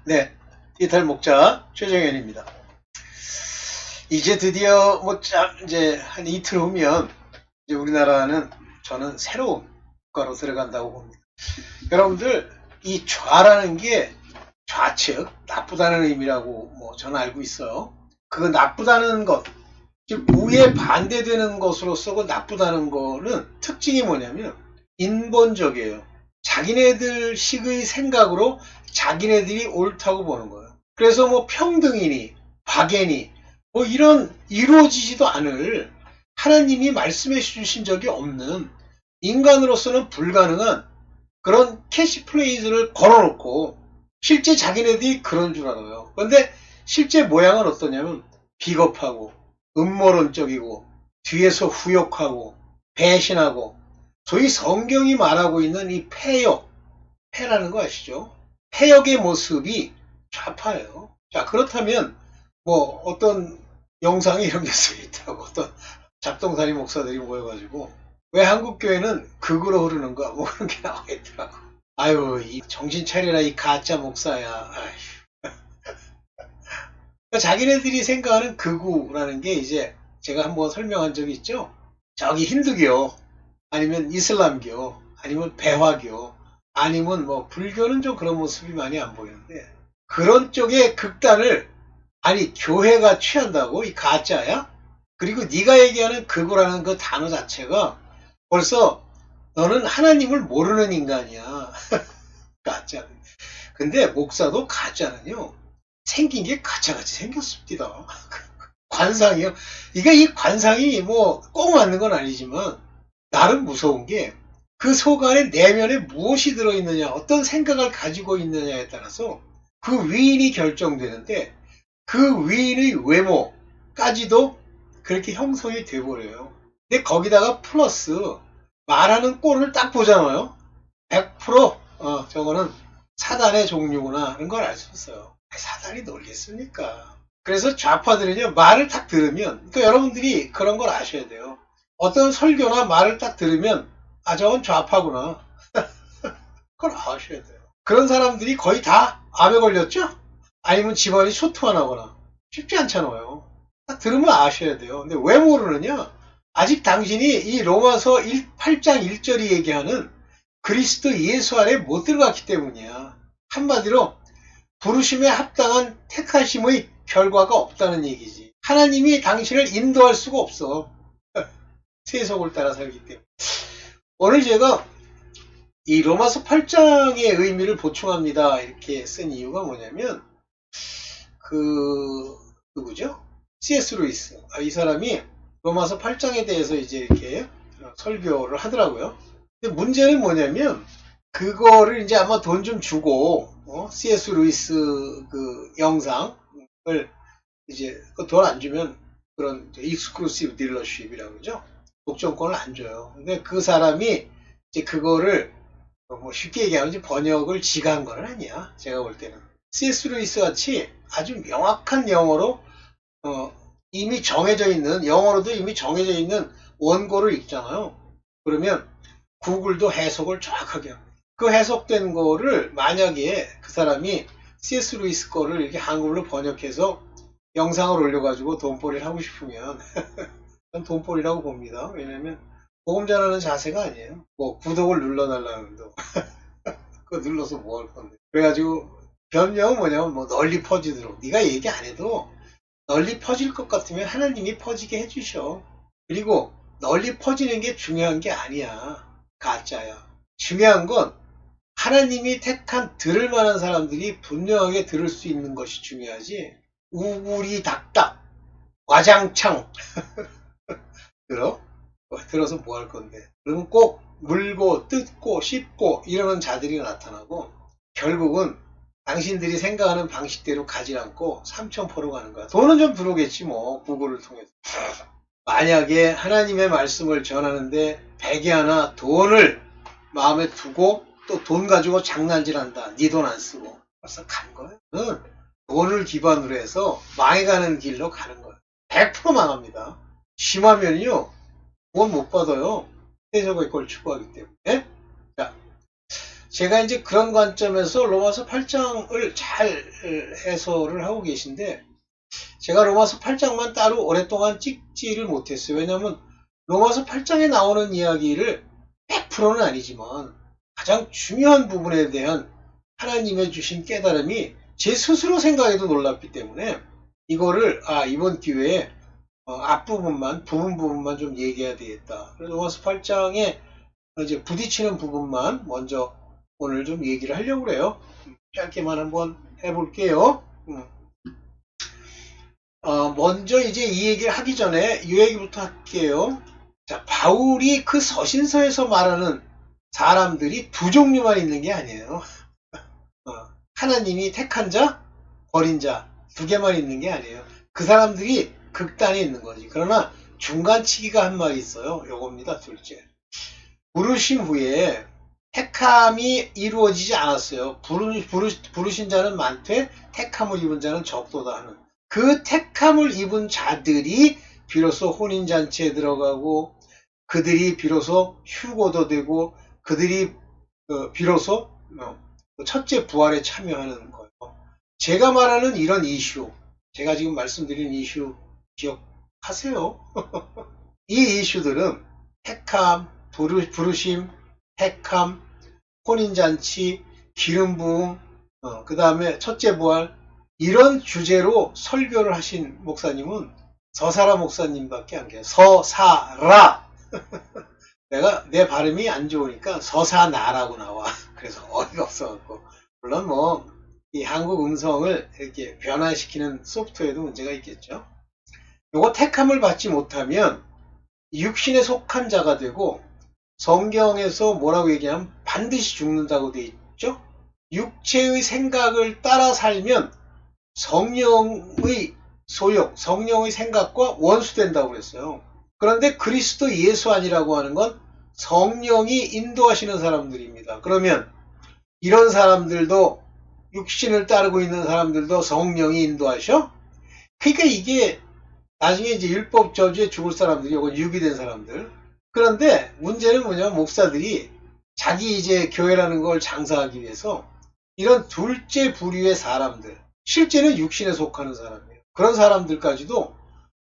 네, 이탈 목자 최정현입니다. 이제 드디어 이제 한 이틀 후면 이제 우리나라는 저는 새로운 국가로 들어간다고 봅니다. 여러분들 이 좌라는 게 좌측 나쁘다는 의미라고 저는 알고 있어요. 그 나쁘다는 것, 즉 우에 반대되는 것으로서 그 나쁘다는 거는 특징이 뭐냐면 인본적이에요. 자기네들 식의 생각으로 자기네들이 옳다고 보는 거예요. 그래서 평등이니 박애니 이런 이루어지지도 않을, 하나님이 말씀해 주신 적이 없는, 인간으로서는 불가능한 그런 캐시프레이즈를 걸어놓고 실제 자기네들이 그런 줄 알아요. 그런데 실제 모양은 어떠냐면 비겁하고 음모론적이고 뒤에서 후욕하고 배신하고, 소위 성경이 말하고 있는 이 패역, 패라는 거 아시죠? 패역의 모습이 좌파예요. 자, 그렇다면 어떤 영상이 이런 게 쓰여있다고 어떤 잡동사니 목사들이 모여가지고 왜 한국 교회는 극으로 흐르는가 그런 게 나와 있더라고. 아유, 이 정신 차려라 이 가짜 목사야. 그러니까 자기네들이 생각하는 극우라는 게 이제 제가 한번 설명한 적이 있죠. 저기 힌두교 아니면 이슬람교 아니면 배화교 아니면 불교는 좀 그런 모습이 많이 안 보이는데, 그런 쪽의 극단을 아니 교회가 취한다고 이 가짜야? 그리고 네가 얘기하는 극우라는 그 단어 자체가 벌써 너는 하나님을 모르는 인간이야. 가짜. 근데 목사도 가짜는요, 생긴 게 가짜같이 생겼습니다. 관상이요. 이게 이 관상이 꼭 맞는 건 아니지만 나름 무서운 게 그 속 안에 내면에 무엇이 들어있느냐, 어떤 생각을 가지고 있느냐에 따라서 그 위인이 결정되는데, 그 위인의 외모까지도 그렇게 형성이 돼버려요. 근데 거기다가 플러스 말하는 꼴을 딱 보잖아요. 100% 저거는 사단의 종류구나 하는 걸 알 수 있어요. 사단이 놀겠습니까? 그래서 좌파들은요, 말을 딱 들으면, 또 여러분들이 그런 걸 아셔야 돼요. 어떤 설교나 말을 딱 들으면 저건 좌파구나. 그걸 아셔야 돼요. 그런 사람들이 거의 다 암에 걸렸죠? 아니면 집안이 초토화나거나. 쉽지 않잖아요. 딱 들으면 아셔야 돼요. 근데 왜 모르느냐? 아직 당신이 이 로마서 8장 1절이 얘기하는 그리스도 예수 안에 못 들어갔기 때문이야. 한마디로 부르심에 합당한 택하심의 결과가 없다는 얘기지. 하나님이 당신을 인도할 수가 없어. 세속을 따라 살기 때문에. 오늘 제가 이 로마서 8장의 의미를 보충합니다 이렇게 쓴 이유가 뭐냐면, 누구죠? C.S. 루이스. 이 사람이 로마서 8장에 대해서 이제 이렇게 설교를 하더라고요. 근데 문제는 뭐냐면, 그거를 이제 아마 돈 좀 주고, C.S. 루이스 그 영상을 이제 돈 안 주면 그런 익스클루시브 딜러십이라고 그러죠. 독점권을 안 줘요. 근데 그 사람이 이제 그거를 쉽게 얘기하면 이제 번역을 지가 한 건 아니야. 제가 볼 때는. C.S. 루이스 같이 아주 명확한 영어로 이미 정해져 있는, 영어로도 이미 정해져 있는 원고를 읽잖아요. 그러면 구글도 해석을 정확하게 합니다. 그 해석된 거를 만약에 그 사람이 C.S. 루이스 거를 이렇게 한글로 번역해서 영상을 올려가지고 돈벌이를 하고 싶으면 전 돈벌이라고 봅니다. 왜냐면 복음 전하는 자세가 아니에요. 구독을 눌러달라는 거. 그거 눌러서 뭐 할 건데. 그래가지고 변명은 뭐냐면 널리 퍼지도록. 네가 얘기 안 해도 널리 퍼질 것 같으면 하나님이 퍼지게 해주셔. 그리고 널리 퍼지는 게 중요한 게 아니야. 가짜야. 중요한 건 하나님이 택한 들을 만한 사람들이 분명하게 들을 수 있는 것이 중요하지. 우구리 닥닥 와장창 들어서 뭐 할 건데. 그러면 꼭 물고 뜯고 씹고 이러는 자들이 나타나고, 결국은 당신들이 생각하는 방식대로 가지 않고 삼천포로 가는 거야. 돈은 좀 들어오겠지 구글을 통해서. 만약에 하나님의 말씀을 전하는데 백이 하나 돈을 마음에 두고 또 돈 가지고 장난질한다. 네 돈 안 쓰고. 벌써 간 거야. 돈을 기반으로 해서 망해가는 길로 가는 거야. 100% 망합니다. 심하면요, 구원 못 받아요. 세속의 걸 추구하기 때문에. 자, 제가 이제 그런 관점에서 로마서 8장을 잘 해설을 하고 계신데, 제가 로마서 8장만 따로 오랫동안 찍지를 못했어요. 왜냐하면 로마서 8장에 나오는 이야기를 100%는 아니지만 가장 중요한 부분에 대한 하나님의 주신 깨달음이 제 스스로 생각해도 놀랍기 때문에 이거를 이번 기회에 부분만 좀 얘기해야 되겠다. 그래서 로마서 8장에 이제 부딪히는 부분만 먼저 오늘 좀 얘기를 하려고 그래요. 짧게만 한번 해볼게요. 먼저 이제 이 얘기를 하기 전에 이 얘기부터 할게요. 자, 바울이 그 서신서에서 말하는 사람들이 두 종류만 있는 게 아니에요. 하나님이 택한 자, 버린 자 두 개만 있는 게 아니에요. 그 사람들이 극단에 있는 거지. 그러나 중간치기가 한 말이 있어요. 요겁니다. 둘째. 부르심 후에 택함이 이루어지지 않았어요. 부르신 자는 많되 택함을 입은 자는 적도다 하는. 그 택함을 입은 자들이 비로소 혼인잔치에 들어가고 그들이 비로소 휴고도 되고 그들이 비로소 첫째 부활에 참여하는 거예요. 제가 말하는 이런 이슈, 제가 지금 말씀드린 이슈 기억하세요? 이 이슈들은 택함, 부르심, 택함, 혼인잔치, 기름 부음, 그 다음에 첫째 부활, 이런 주제로 설교를 하신 목사님은 서사라 목사님밖에 안 계세요. 서사라. 내 발음이 안 좋으니까 서사나라고 나와. 그래서 어이가 없어갖고. 물론 이 한국 음성을 이렇게 변화시키는 소프트웨어에도 문제가 있겠죠. 요거 택함을 받지 못하면 육신에 속한 자가 되고 성경에서 뭐라고 얘기하면 반드시 죽는다고 돼 있죠. 육체의 생각을 따라 살면 성령의 소욕, 성령의 생각과 원수된다고 그랬어요. 그런데 그리스도 예수 아니라고 하는 건 성령이 인도하시는 사람들입니다. 그러면 이런 사람들도 육신을 따르고 있는 사람들도 성령이 인도하셔? 그러니까 이게 나중에 이제 율법 저주에 죽을 사람들이 이건 유기된 사람들. 그런데 문제는 뭐냐면 목사들이 자기 이제 교회라는 걸 장사하기 위해서 이런 둘째 부류의 사람들, 실제는 육신에 속하는 사람이에요. 그런 사람들까지도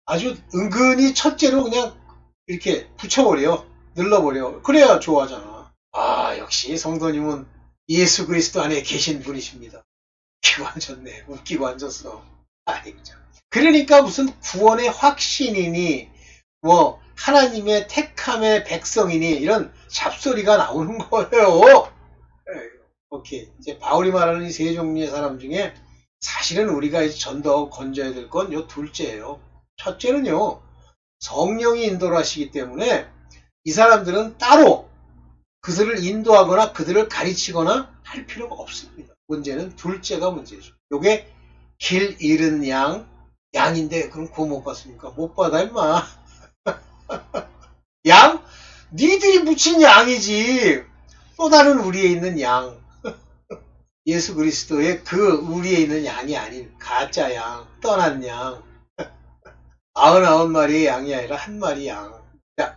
아주 은근히 첫째로 그냥 이렇게 붙여버려, 늘러버려. 그래야 좋아하잖아. 역시 성도님은 예수 그리스도 안에 계신 분이십니다. 웃기고 앉았네. 웃기고 앉았어. 그러니까 무슨 구원의 확신이니 하나님의 택함의 백성이니 이런 잡소리가 나오는 거예요. 오케이. 이제 바울이 말하는 이 세 종류의 사람 중에 사실은 우리가 이제 전더 건져야 될 건 요 둘째예요. 첫째는요, 성령이 인도를 하시기 때문에 이 사람들은 따로 그들을 인도하거나 그들을 가르치거나 할 필요가 없습니다. 문제는 둘째가 문제죠. 요게 길 잃은 양인데 그럼 구원 못 받습니까? 못 받아 임마. 양? 니들이 묻힌 양이지. 또 다른 우리에 있는 양. 예수 그리스도의 그 우리에 있는 양이 아닌 가짜 양, 떠난 양. 99마리의 양이 아니라 한 마리 양. 자,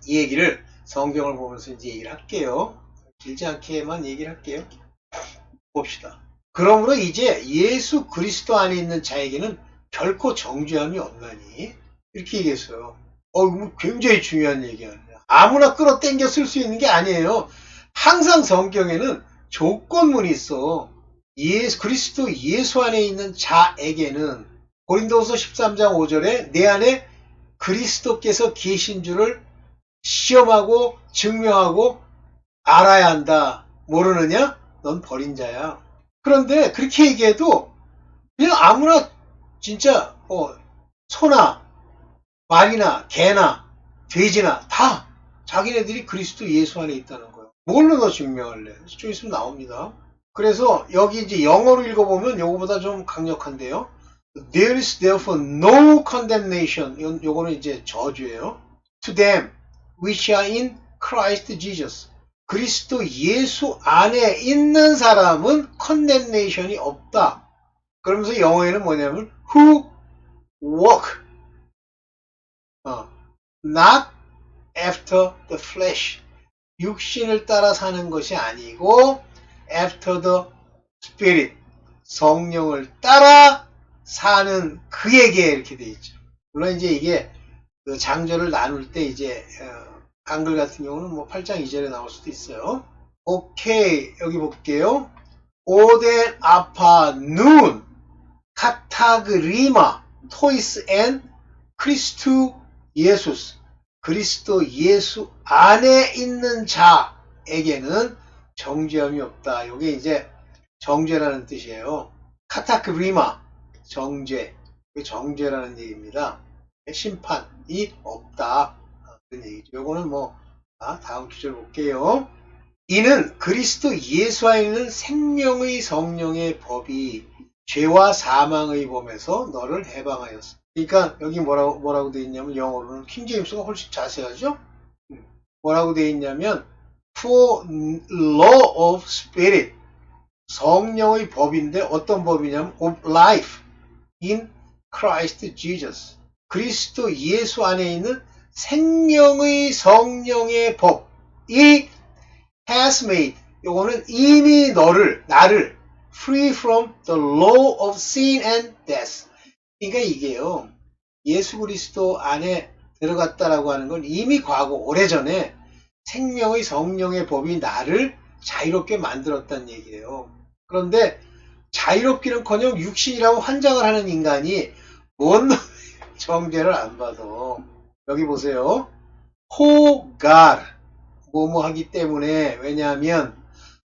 이 얘기를 성경을 보면서 이제 얘기를 할게요. 길지 않게만 얘기를 할게요. 봅시다. 그러므로 이제 예수 그리스도 안에 있는 자에게는 결코 정죄함이 없나니 이렇게 얘기했어요. 이거 굉장히 중요한 얘기야. 아무나 끌어당겨 쓸 수 있는 게 아니에요. 항상 성경에는 조건문이 있어. 그리스도 예수 안에 있는 자에게는 고린도서 13장 5절에 내 안에 그리스도께서 계신 줄을 시험하고 증명하고 알아야 한다. 모르느냐? 넌 버린 자야. 그런데 그렇게 얘기해도 그냥 아무나 진짜 소나 말이나 개나 돼지나 다 자기네들이 그리스도 예수 안에 있다는 거예요. 뭘로 너 증명할래? 좀 있으면 나옵니다. 그래서 여기 이제 영어로 읽어보면 요거보다 좀 강력한데요. There is therefore no condemnation. 요거는 이제 저주예요. To them which are in Christ Jesus. 그리스도 예수 안에 있는 사람은 condemnation이 없다. 그러면서 영어에는 뭐냐면 who walk not after the flesh. 육신을 따라 사는 것이 아니고 after the spirit, 성령을 따라 사는 그에게 이렇게 돼 있죠. 물론 이제 이게 그 장절을 나눌 때 이제 한글 같은 경우는 뭐 8장 2절에 나올 수도 있어요. 오케이, 여기 볼게요. 오덴 아파 눈 카타그리마 토이스 앤 크리스투 예수스, 그리스도 예수 안에 있는 자에게는 정죄함이 없다. 이게 이제 정죄라는 뜻이에요. 카타그리마, 정죄, 정죄라는 얘기입니다. 심판이 없다. 그런 얘기죠. 요거는 뭐 다음 주절 볼게요. 이는 그리스도 예수 안에 있는 생명의 성령의 법이 죄와 사망의 범에서 너를 해방하였어. 그러니까 여기 뭐라고 되어 있냐면 영어로는 킹제임스가 훨씬 자세하죠. 뭐라고 되어 있냐면 for law of spirit, 성령의 법인데 어떤 법이냐면 of life in Christ Jesus, 그리스도 예수 안에 있는 생명의 성령의 법. 이 has made, 요거는 이미 나를 free from the law of sin and death. 그러니까 이게요, 예수 그리스도 안에 들어갔다라고 하는 건 이미 과거 오래전에 생명의 성령의 법이 나를 자유롭게 만들었다는 얘기예요. 그런데 자유롭기는커녕 육신이라고 환장을 하는 인간이 뭔 정죄를 안 받아. 여기 보세요. 호갈, 뭐뭐 하기 때문에. 왜냐하면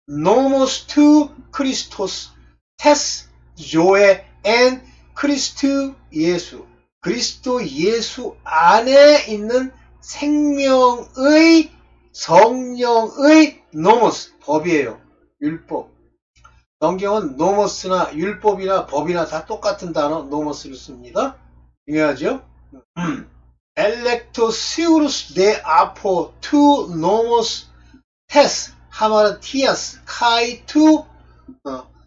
nomos tu Christos tes zoe en 크리스트 예수, 그리스도 예수 안에 있는 생명의 성령의 노모스, 법이에요. 율법. 성경은 노모스나 율법이나 법이나 다 똑같은 단어 노모스를 씁니다. 중요하죠? 엘렉토시우루스 데 아포 투 노모스 테스 하마르티아스 카이 투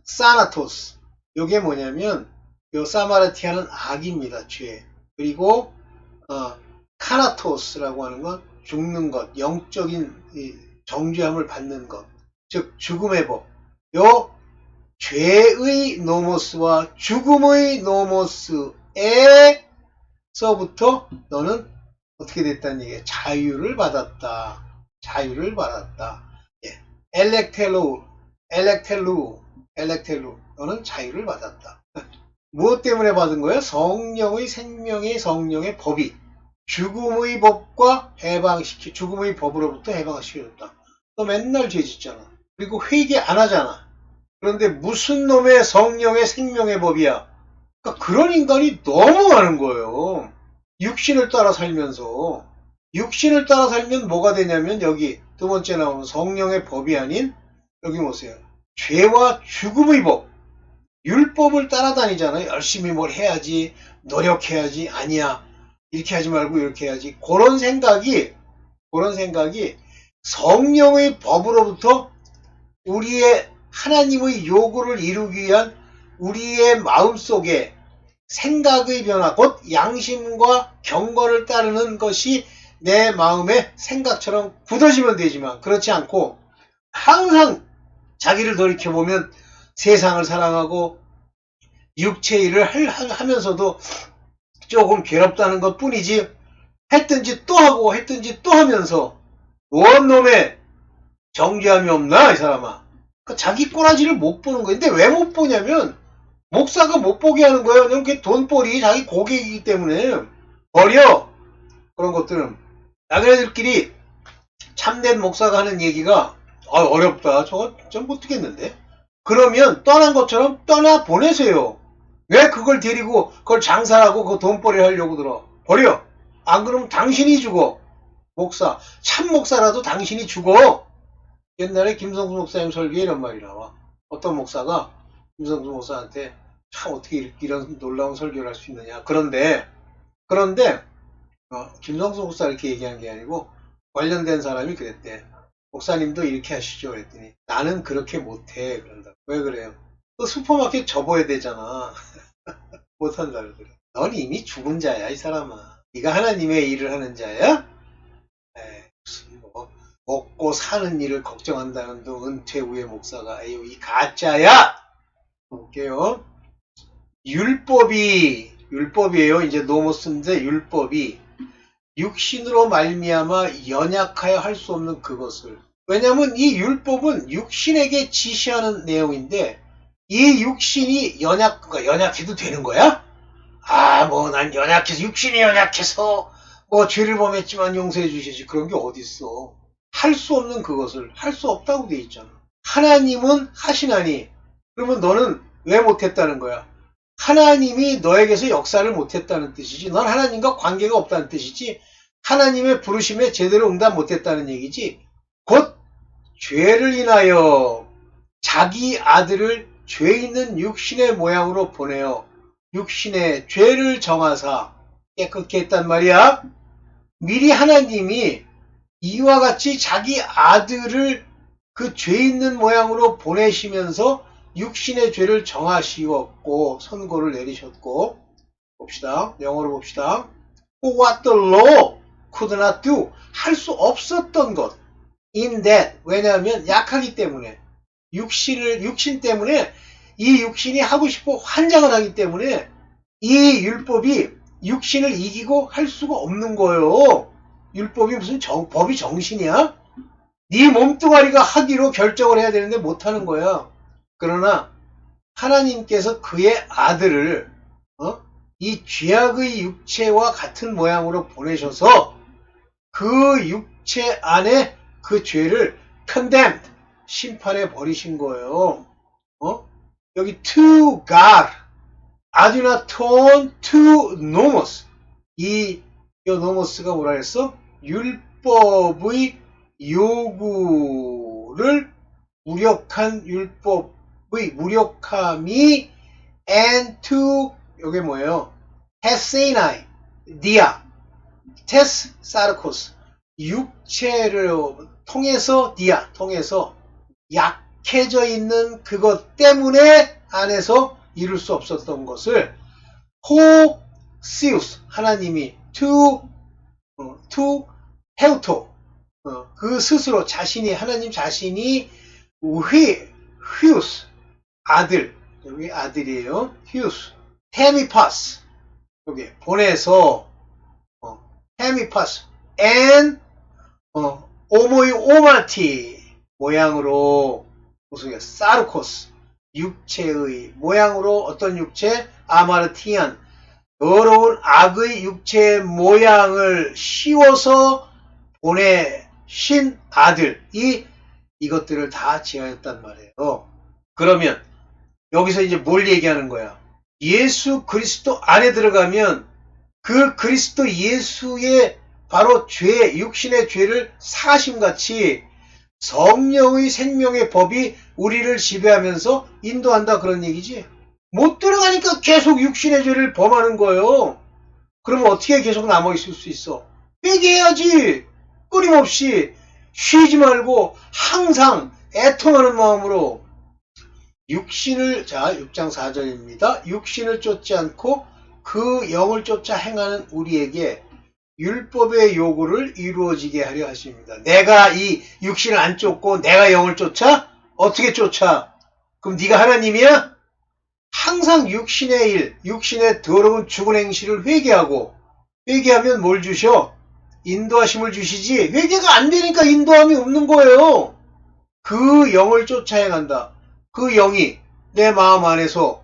사나토스. 요게 뭐냐면 요 사마르티아는 악입니다. 죄. 그리고 카나토스라고 하는 건 죽는 것, 영적인 정죄함을 받는 것, 즉 죽음의 법. 요 죄의 노모스와 죽음의 노모스에서부터 너는 어떻게 됐다는 얘기예요? 자유를 받았다. 자유를 받았다. 예. 엘렉텔루, 너는 자유를 받았다. 무엇 때문에 받은 거예요? 성령의 생명의 성령의 법이 죽음의 법과 죽음의 법으로부터 해방시켜줬다. 너 맨날 죄 짓잖아. 그리고 회개 안 하잖아. 그런데 무슨 놈의 성령의 생명의 법이야? 그러니까 그런 인간이 너무 많은 거예요. 육신을 따라 살면서. 육신을 따라 살면 뭐가 되냐면 여기 두 번째 나오는 성령의 법이 아닌 여기 보세요. 죄와 죽음의 법. 율법을 따라다니잖아요. 열심히 뭘 해야지, 노력해야지, 아니야. 이렇게 하지 말고 이렇게 해야지. 그런 생각이 성령의 법으로부터 우리의 하나님의 요구를 이루기 위한 우리의 마음속에 생각의 변화, 곧 양심과 경건을 따르는 것이 내 마음의 생각처럼 굳어지면 되지만 그렇지 않고 항상 자기를 돌이켜보면 세상을 사랑하고 육체 일을 하면서도 조금 괴롭다는 것 뿐이지 했든지 또 하고 했든지 또 하면서 뭔 놈의 정죄함이 없나 이 사람아. 그러니까 자기 꼬라지를 못 보는 거예요. 근데 왜 못 보냐면 목사가 못 보게 하는 거예요. 왜냐면 그게 돈벌이 자기 고객이기 때문에. 버려 그런 것들은. 나그네들끼리 참된 목사가 하는 얘기가 어렵다. 저거 좀 못하겠는데. 그러면 떠난 것처럼 떠나 보내세요. 왜 그걸 데리고 그걸 장사하고 그 돈벌이 하려고 들어. 버려. 안 그러면 당신이 죽어. 목사. 참 목사라도 당신이 죽어. 옛날에 김성수 목사님 설교에 이런 말이 나와. 어떤 목사가 김성수 목사한테 참 어떻게 이런 놀라운 설교를 할 수 있느냐. 그런데 김성수 목사 이렇게 얘기한 게 아니고 관련된 사람이 그랬대. 목사님도 이렇게 하시죠. 그랬더니 나는 그렇게 못해. 그런다. 왜 그래요? 또 슈퍼마켓 접어야 되잖아. 못한다 그러더래. 넌 이미 죽은 자야 이 사람아. 네가 하나님의 일을 하는 자야? 무슨 먹고 사는 일을 걱정한다는 둥 은퇴 후의 목사가 에이 이 가짜야. 볼게요. 율법이에요. 이제 노모스인데 율법이 육신으로 말미암아 연약하여 할 수 없는 그것을. 왜냐하면 이 율법은 육신에게 지시하는 내용인데 이 육신이 그러니까 연약해도 되는 거야? 뭐 난 연약해서 육신이 연약해서 뭐 죄를 범했지만 용서해 주시지 그런 게 어딨어. 할 수 없는 그것을 할 수 없다고 돼 있잖아. 하나님은 하시나니 그러면 너는 왜 못했다는 거야? 하나님이 너에게서 역사를 못했다는 뜻이지. 넌 하나님과 관계가 없다는 뜻이지. 하나님의 부르심에 제대로 응답 못했다는 얘기지. 곧 죄를 인하여 자기 아들을 죄 있는 육신의 모양으로 보내어 육신의 죄를 정하사 깨끗게 했단 말이야. 미리 하나님이 이와 같이 자기 아들을 그 죄 있는 모양으로 보내시면서 육신의 죄를 정하시었고 선고를 내리셨고 봅시다. 영어로 봅시다. What the law could not do. 할 수 없었던 것. In that. 왜냐하면 약하기 때문에 육신 때문에 이 육신이 하고 싶어 환장을 하기 때문에 이 율법이 육신을 이기고 할 수가 없는 거예요. 율법이 무슨 법이 정신이야? 네 몸뚱아리가 하기로 결정을 해야 되는데 못하는 거야. 그러나 하나님께서 그의 아들을 이 죄악의 육체와 같은 모양으로 보내셔서 그 육체 안에 그 죄를 condemned, 심판해 버리신 거예요. 여기 to God, 아듀나톤 to nomos. 이 노모스가 뭐라 했어? 율법의 요구를 무력한 율법의 무력함이 and to 이게 뭐예요? 테세이나이 디아 테스 사르코스 육체를 통해서 디아 통해서 약해져 있는 그것 때문에 안에서 이룰 수 없었던 것을 호시우스 하나님이 to 헤우토 그 스스로 자신이 하나님 자신이 휘우스 아들 여기 아들이에요. 휘우스 헤미파스 여기 보내서 헤미파스 and 오모이 오마티 모양으로 무슨 사르코스 육체의 모양으로 어떤 육체 아마르티안 더러운 악의 육체의 모양을 씌워서 보내신 아들이 이것들을 다 지하였단 말이에요. 그러면 여기서 이제 뭘 얘기하는 거야? 예수 그리스도 안에 들어가면 그 그리스도 예수의 바로 육신의 죄를 사심같이 성령의 생명의 법이 우리를 지배하면서 인도한다 그런 얘기지. 못 들어가니까 계속 육신의 죄를 범하는 거예요. 그러면 어떻게 계속 남아있을 수 있어? 회개해야지. 끊임없이 쉬지 말고 항상 애통하는 마음으로 육신을 6장 4절입니다. 육신을 쫓지 않고 그 영을 쫓아 행하는 우리에게 율법의 요구를 이루어지게 하려 하십니다. 내가 이 육신을 안 쫓고 내가 영을 쫓아? 어떻게 쫓아? 그럼 네가 하나님이야? 항상 육신의 일, 육신의 더러운 죽은 행실을 회개하면 뭘 주셔? 인도하심을 주시지. 회개가 안 되니까 인도함이 없는 거예요. 그 영을 쫓아 행한다. 그 영이 내 마음 안에서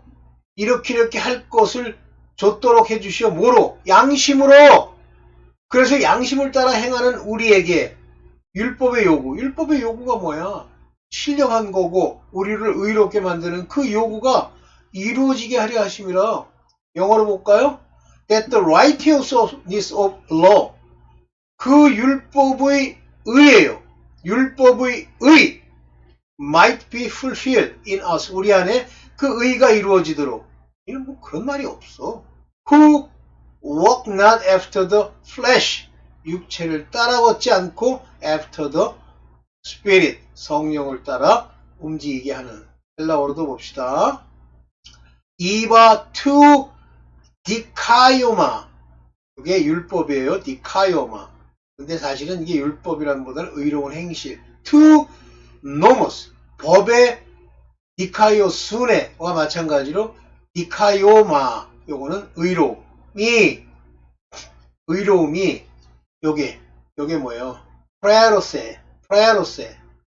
이렇게 할 것을 줬도록 해주시오. 뭐로? 양심으로. 그래서 양심을 따라 행하는 우리에게 율법의 요구가 뭐야? 신령한 거고 우리를 의롭게 만드는 그 요구가 이루어지게 하려 하심이라. 영어로 볼까요? That the righteousness of law 그 율법의 의예요. 율법의 의 might be fulfilled in us 우리 안에 그 의가 이루어지도록. 이런 뭐 그런 말이 없어. Who walk not after the flesh 육체를 따라 걷지 않고 after the spirit 성령을 따라 움직이게 하는. 헬라어로도 봅시다. 이바 to 디카이오마 이게 율법이에요. 디카이오마 근데 사실은 이게 율법이라는 보다는 의로운 행실. to nomos. 법의 디카요 순회와 마찬가지로 디카요마. 요거는 의로움이 요게 뭐예요? 프레로세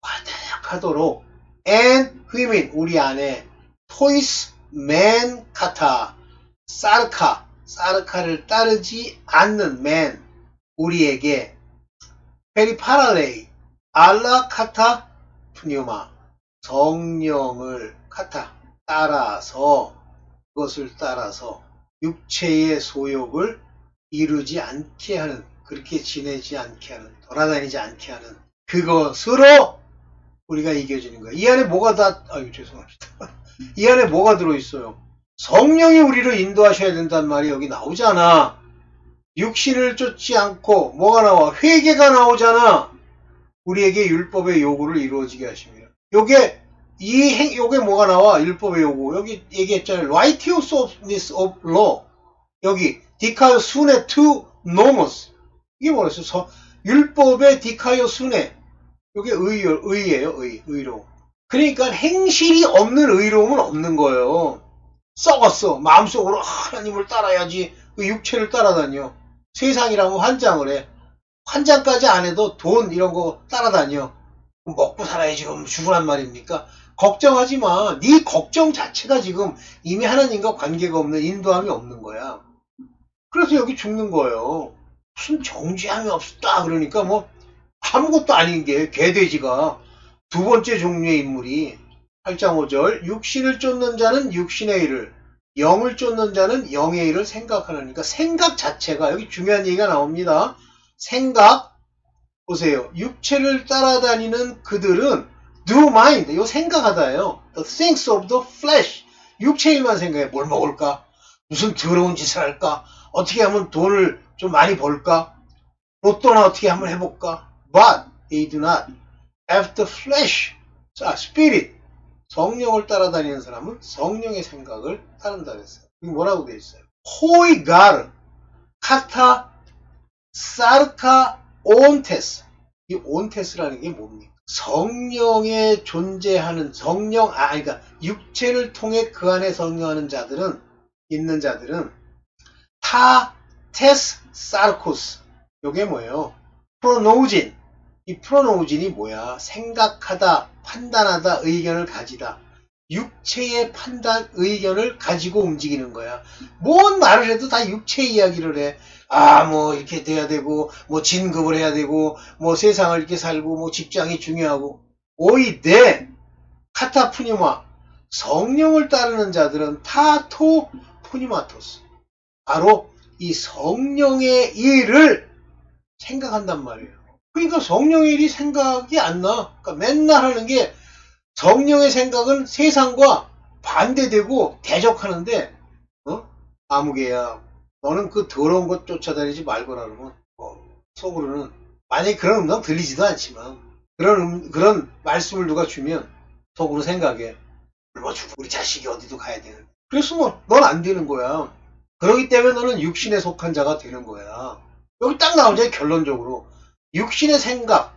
화다약하도록 and 휘민 우리 안에 토이스 맨 카타 사르카를 따르지 않는 맨 우리에게 페리파랄레이 알라 카타 푸뉴마 성령을 카타 그것을 따라서 육체의 소욕을 이루지 않게 하는 그렇게 지내지 않게 하는 돌아다니지 않게 하는 그것으로 우리가 이겨지는 거야. 이 안에 뭐가 죄송합니다. 이 안에 뭐가 들어있어요? 성령이 우리를 인도하셔야 된단 말이 여기 나오잖아. 육신을 쫓지 않고 뭐가 나와? 회개가 나오잖아. 우리에게 율법의 요구를 이루어지게 하십니다. 요게 뭐가 나와? 율법의 요구. 여기 얘기했잖아요. righteousness of law. 여기 디카요 순에 to nomos. 이게 뭐랬어? 율법의 디카요 순에. 이게 의예요. 의로움. 그러니까 행실이 없는 의로움은 없는 거예요. 썩었어. 마음속으로 하나님을 따라야지. 육체를 따라다녀. 세상이라면 환장을 해. 환장까지 안 해도 돈 이런 거 따라다녀. 먹고 살아야지 그럼 죽으란 말입니까? 걱정하지 마. 네 걱정 자체가 지금 이미 하나님과 관계가 없는 인도함이 없는 거야. 그래서 여기 죽는 거예요. 무슨 정죄함이 없다 그러니까 뭐 아무것도 아닌 게 개돼지가 두 번째 종류의 인물이 8장 5절 육신을 쫓는 자는 육신의 일을 영을 쫓는 자는 영의 일을 생각하느니까 생각 자체가 여기 중요한 얘기가 나옵니다. 생각 보세요. 육체를 따라다니는 그들은 do mind 이거 생각하다예요. The things of the flesh 육체 일만 생각해. 뭘 먹을까? 무슨 더러운 짓을 할까? 어떻게 하면 돈을 좀 많이 벌까? 로또나 어떻게 한번 해볼까? But they do not have the flesh. 자, spirit. 성령을 따라다니는 사람은 성령의 생각을 따른다 그랬어요. 이게 뭐라고 되어 있어요? 호이가르, 카타, 사르카, 온테스. 이 온테스라는 게 뭡니까? 성령에 존재하는 그러니까 육체를 통해 그 안에 성령하는 자들은 타, 테스, 사르코스. 요게 뭐예요? 프로노우진. 이 프로노우진이 뭐야? 생각하다, 판단하다, 의견을 가지다. 육체의 판단, 의견을 가지고 움직이는 거야. 뭔 말을 해도 다 육체 이야기를 해. 뭐 이렇게 돼야 되고, 뭐 진급을 해야 되고, 뭐 세상을 이렇게 살고, 뭐 직장이 중요하고. 오이데 카타푸니마 성령을 따르는 자들은 타토 푸니마토스. 바로 이 성령의 일을 생각한단 말이에요. 그러니까 성령의 일이 생각이 안 나. 그러니까 맨날 하는 게 성령의 생각은 세상과 반대되고 대적하는데 아무개야 너는 그 더러운 것 쫓아다니지 말거라 그러면 속으로는 만약에 그런 음성 들리지도 않지만 그런 말씀을 누가 주면 속으로 생각해. 굶어 죽어. 우리 자식이 어디도 가야 되는데. 그래서 넌 안 되는 거야. 그렇기 때문에 너는 육신에 속한 자가 되는 거야. 여기 딱 나오잖아요. 결론적으로. 육신의 생각,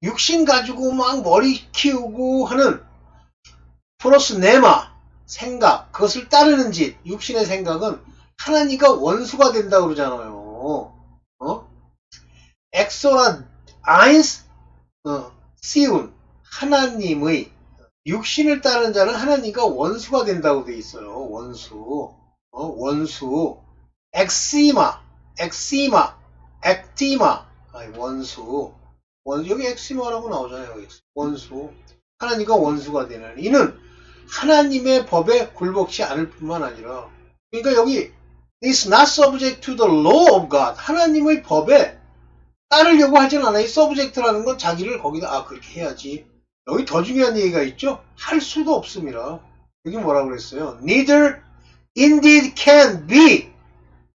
육신 가지고 막 머리 키우고 하는 프로스네마 생각, 그것을 따르는 짓, 육신의 생각은 하나님과 원수가 된다고 그러잖아요. 엑소라 아인스 시운 하나님의 육신을 따르는 자는 하나님과 원수가 된다고 돼 있어요. 원수. 엑시마, 액티마, 원수. 여기 엑시마라고 나오잖아요. 원수. 하나님과 원수가 되는 이는 하나님의 법에 굴복치 않을 뿐만 아니라 그러니까 여기 is not subject to the law of God. 하나님의 법에 따르려고 하진 않아요. 이 subject라는 건 자기를 거기다 그렇게 해야지. 여기 더 중요한 얘기가 있죠. 할 수도 없습니다. 여기 뭐라고 그랬어요? Neither indeed can be.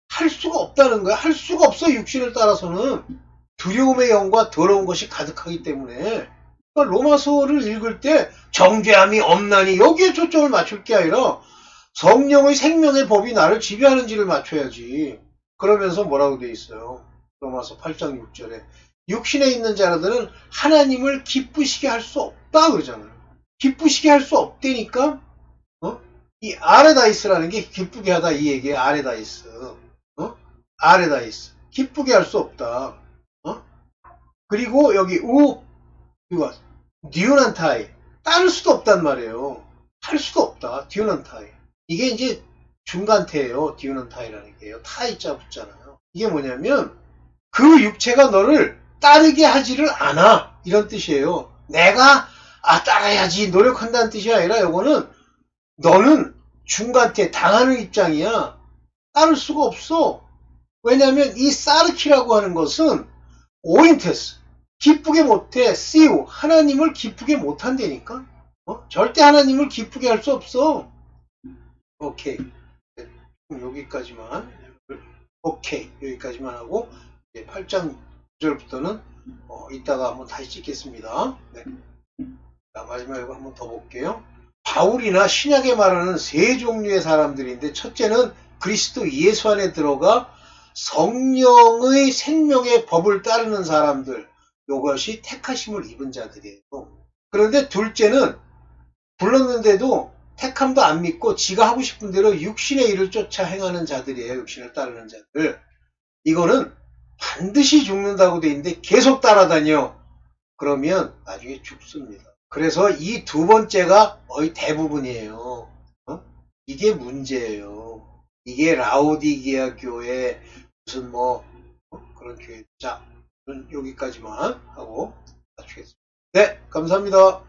할 수가 없다는 거야. 할 수가 없어. 육신을 따라서는 두려움의 영과 더러운 것이 가득하기 때문에. 그러니까 로마서를 읽을 때 정죄함이 없나니 여기에 초점을 맞출 게 아니라 성령의 생명의 법이 나를 지배하는지를 맞춰야지. 그러면서 뭐라고 돼 있어요? 로마서 8장 6절에 육신에 있는 자들은 하나님을 기쁘시게 할 수 없다 그러잖아요. 기쁘시게 할 수 없다니까 이 아레다이스라는 게 기쁘게 하다 이 얘기예요. 아레다이스. 아레다이스. 기쁘게 할 수 없다. 그리고 여기 이거 디오난타이 따를 수도 없단 말이에요. 할 수도 없다. 디오난타이. 이게 이제 중간태예요. 디오난타이라는 게요. 타이자 붙잖아요. 이게 뭐냐면 그 육체가 너를 따르게 하지를 않아. 이런 뜻이에요. 내가 따라야지 노력한다는 뜻이 아니라 요거는 너는 중간태 당하는 입장이야. 따를 수가 없어. 왜냐하면 이 사르키라고 하는 것은 오인테스 기쁘게 못해. 씨우 하나님을 기쁘게 못한다니까. 절대 하나님을 기쁘게 할 수 없어. 오케이. 여기까지만. 오케이. 여기까지만 하고 8장 9절부터는 이따가 한번 다시 찍겠습니다. 네. 자, 마지막에 한번 더 볼게요. 바울이나 신약에 말하는 세 종류의 사람들인데 첫째는 그리스도 예수 안에 들어가 성령의 생명의 법을 따르는 사람들. 이것이 택하심을 입은 자들이에요. 그런데 둘째는 불렀는데도 택함도 안 믿고 지가 하고 싶은 대로 육신의 일을 쫓아 행하는 자들이에요. 육신을 따르는 자들. 이거는 반드시 죽는다고 돼 있는데 계속 따라다녀. 그러면 나중에 죽습니다. 그래서 이 두 번째가 거의 대부분이에요. 이게 문제예요. 이게 라오디게아 교회 무슨 그런 교회. 자, 여기까지만 하고 마치겠습니다. 네, 감사합니다.